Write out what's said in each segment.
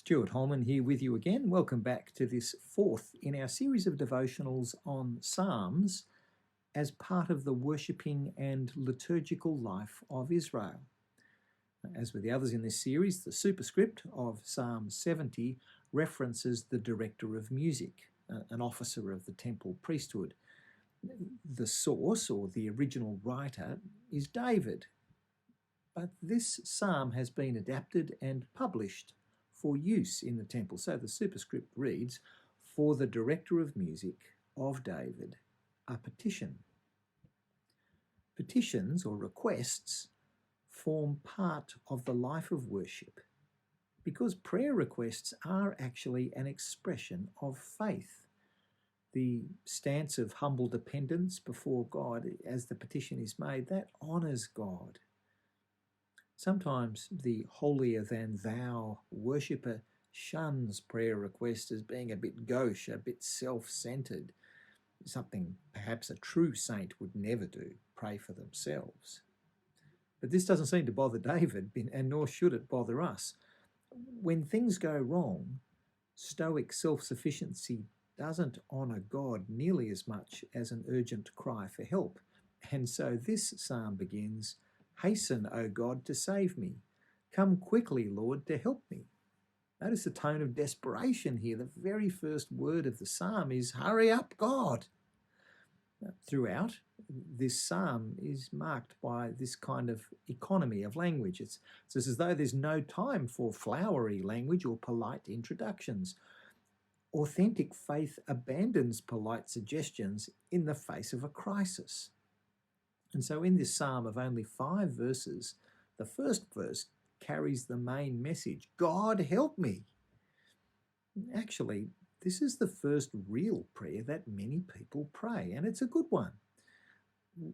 Stuart Holman here with you again. Welcome back to this fourth in our series of devotionals on Psalms as part of the worshipping and liturgical life of Israel. As with the others in this series, the superscript of Psalm 70 references the director of music, an officer of the temple priesthood. The source, or the original writer, is David. But this psalm has been adapted and published for use in the temple. So the superscript reads, "For the director of music of David, a petition." Petitions or requests form part of the life of worship because prayer requests are actually an expression of faith. The stance of humble dependence before God as the petition is made, that honours God. Sometimes the holier-than-thou worshipper shuns prayer requests as being a bit gauche, a bit self-centered, something perhaps a true saint would never do, pray for themselves. But this doesn't seem to bother David, and nor should it bother us. When things go wrong, stoic self-sufficiency doesn't honour God nearly as much as an urgent cry for help. And so this psalm begins, "Hasten, O God, to save me. Come quickly, Lord, to help me." Notice the tone of desperation here. The very first word of the psalm is, "Hurry up, God." Throughout, this psalm is marked by this kind of economy of language. It's as though there's no time for flowery language or polite introductions. Authentic faith abandons polite suggestions in the face of a crisis. And so in this psalm of only 5 verses, the first verse carries the main message, "God help me." Actually, this is the first real prayer that many people pray, and it's a good one.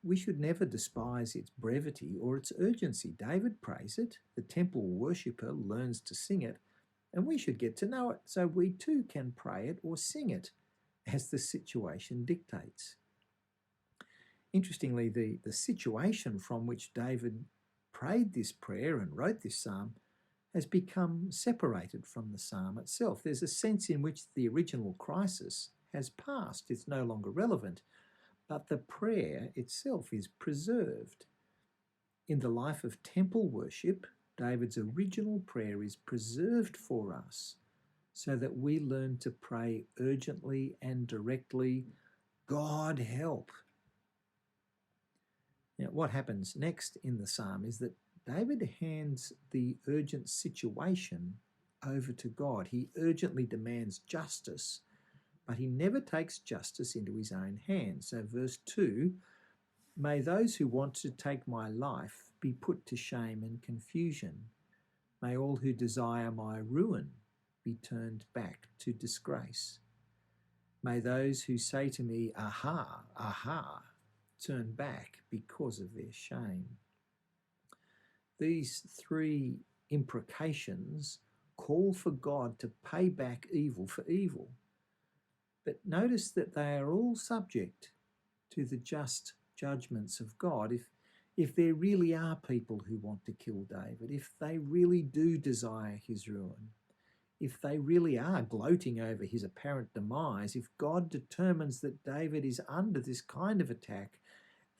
We should never despise its brevity or its urgency. David prays it, the temple worshipper learns to sing it, and we should get to know it so we too can pray it or sing it as the situation dictates. Interestingly, the situation from which David prayed this prayer and wrote this psalm has become separated from the psalm itself. There's a sense in which the original crisis has passed. It's no longer relevant, but the prayer itself is preserved. In the life of temple worship, David's original prayer is preserved for us so that we learn to pray urgently and directly, "God help." Now, what happens next in the psalm is that David hands the urgent situation over to God. He urgently demands justice, but he never takes justice into his own hands. So verse 2, "May those who want to take my life be put to shame and confusion. May all who desire my ruin be turned back to disgrace. May those who say to me, 'Aha, aha,' turn back because of their shame." These 3 imprecations call for God to pay back evil for evil. But notice that they are all subject to the just judgments of God. If there really are people who want to kill David, if they really do desire his ruin, if they really are gloating over his apparent demise, if God determines that David is under this kind of attack,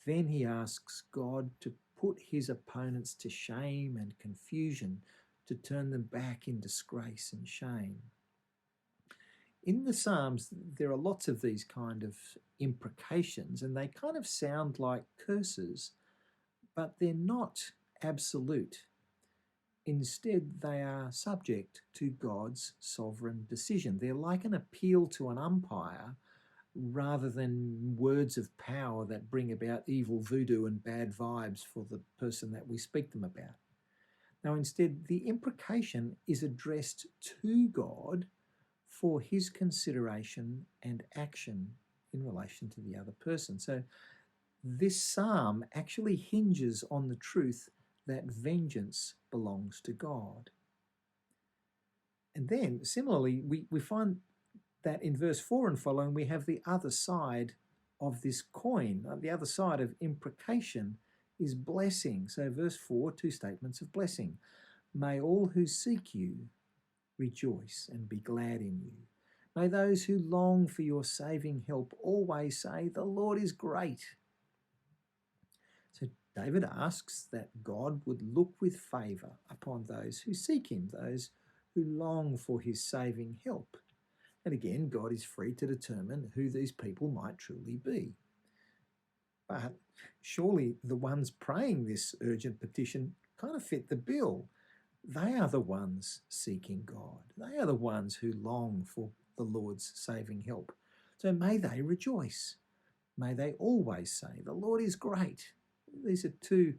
then he asks God to put his opponents to shame and confusion, to turn them back in disgrace and shame. In the Psalms, there are lots of these kind of imprecations, and they kind of sound like curses, but they're not absolute. Instead, they are subject to God's sovereign decision. They're like an appeal to an umpire rather than words of power that bring about evil voodoo and bad vibes for the person that we speak them about. Now, instead, the imprecation is addressed to God for his consideration and action in relation to the other person. So this psalm actually hinges on the truth that vengeance belongs to God. And then, similarly, we find that in verse 4 and following, we have the other side of this coin. The other side of imprecation is blessing. So verse 4, 2 statements of blessing. May all who seek you rejoice and be glad in you. May those who long for your saving help always say, the Lord is great. So David asks that God would look with favour upon those who seek him, those who long for his saving help. And again, God is free to determine who these people might truly be. But surely the ones praying this urgent petition kind of fit the bill. They are the ones seeking God. They are the ones who long for the Lord's saving help. So may they rejoice. May they always say, the Lord is great. These are two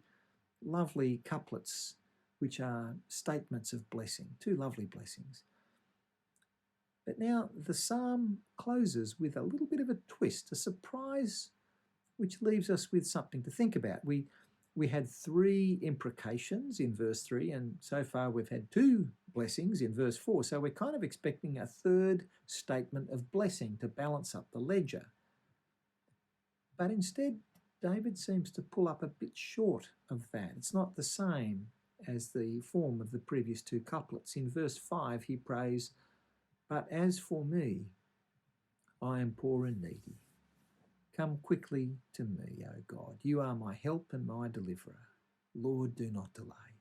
lovely couplets which are statements of blessing, two lovely blessings. But now the psalm closes with a little bit of a twist, a surprise, which leaves us with something to think about. We had 3 imprecations in verse 3, and so far we've had 2 blessings in verse 4. So we're kind of expecting a third statement of blessing to balance up the ledger. But instead, David seems to pull up a bit short of that. It's not the same as the form of the previous 2 couplets. In verse 5, he prays, "But as for me, I am poor and needy. Come quickly to me, O God. You are my help and my deliverer. Lord, do not delay."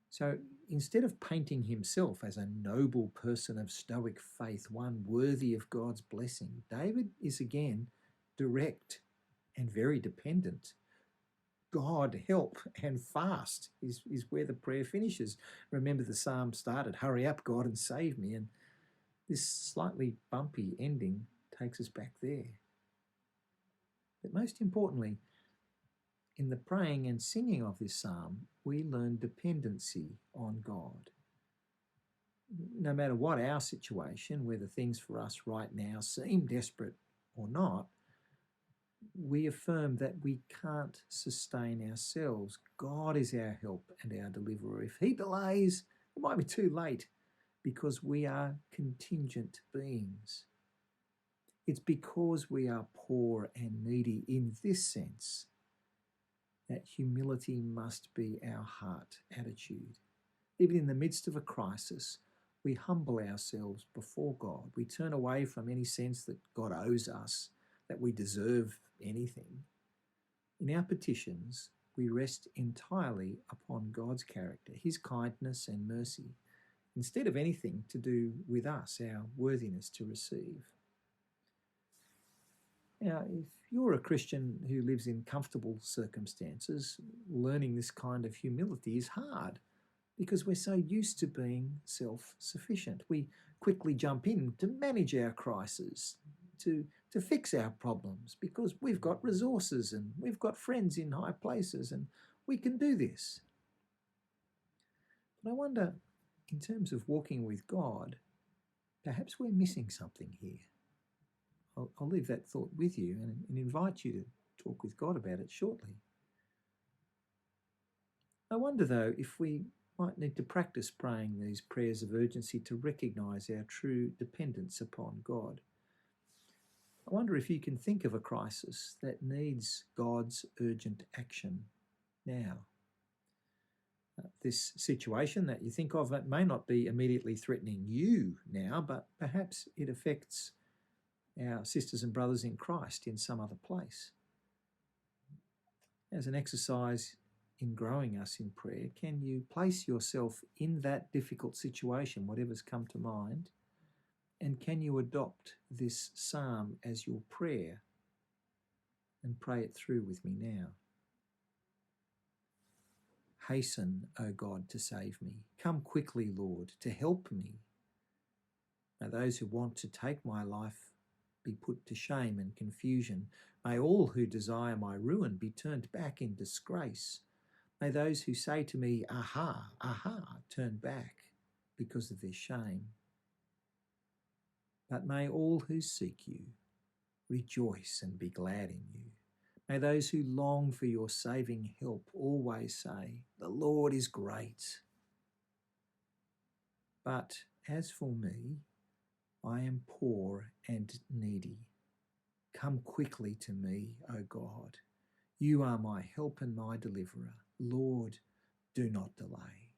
So instead of painting himself as a noble person of stoic faith, one worthy of God's blessing, David is again direct and very dependent. God, help, and fast is where the prayer finishes. Remember, the psalm started, "Hurry up, God, and save me." And this slightly bumpy ending takes us back there. But most importantly, in the praying and singing of this psalm, we learn dependency on God. No matter what our situation, whether things for us right now seem desperate or not, we affirm that we can't sustain ourselves. God is our help and our deliverer. If he delays, it might be too late because we are contingent beings. It's because we are poor and needy in this sense that humility must be our heart attitude. Even in the midst of a crisis, we humble ourselves before God. We turn away from any sense that God owes us, that we deserve anything. In our petitions, we rest entirely upon God's character, his kindness and mercy, instead of anything to do with us, our worthiness to receive. Now, if you're a Christian who lives in comfortable circumstances, learning this kind of humility is hard because we're so used to being self-sufficient. We quickly jump in to manage our crises, to fix our problems because we've got resources and we've got friends in high places and we can do this. But I wonder, in terms of walking with God, perhaps we're missing something here. I'll leave that thought with you and invite you to talk with God about it shortly. I wonder, though, if we might need to practice praying these prayers of urgency to recognise our true dependence upon God. I wonder if you can think of a crisis that needs God's urgent action now. This situation that you think of, it may not be immediately threatening you now, but perhaps it affects our sisters and brothers in Christ in some other place. As an exercise in growing us in prayer, can you place yourself in that difficult situation, whatever's come to mind, and can you adopt this psalm as your prayer and pray it through with me now? Hasten, O God, to save me. Come quickly, Lord, to help me. May those who want to take my life be put to shame and confusion. May all who desire my ruin be turned back in disgrace. May those who say to me, "Aha, aha," turn back because of their shame. But may all who seek you rejoice and be glad in you. May those who long for your saving help always say, "The Lord is great." But as for me, I am poor and needy. Come quickly to me, O God. You are my help and my deliverer. Lord, do not delay.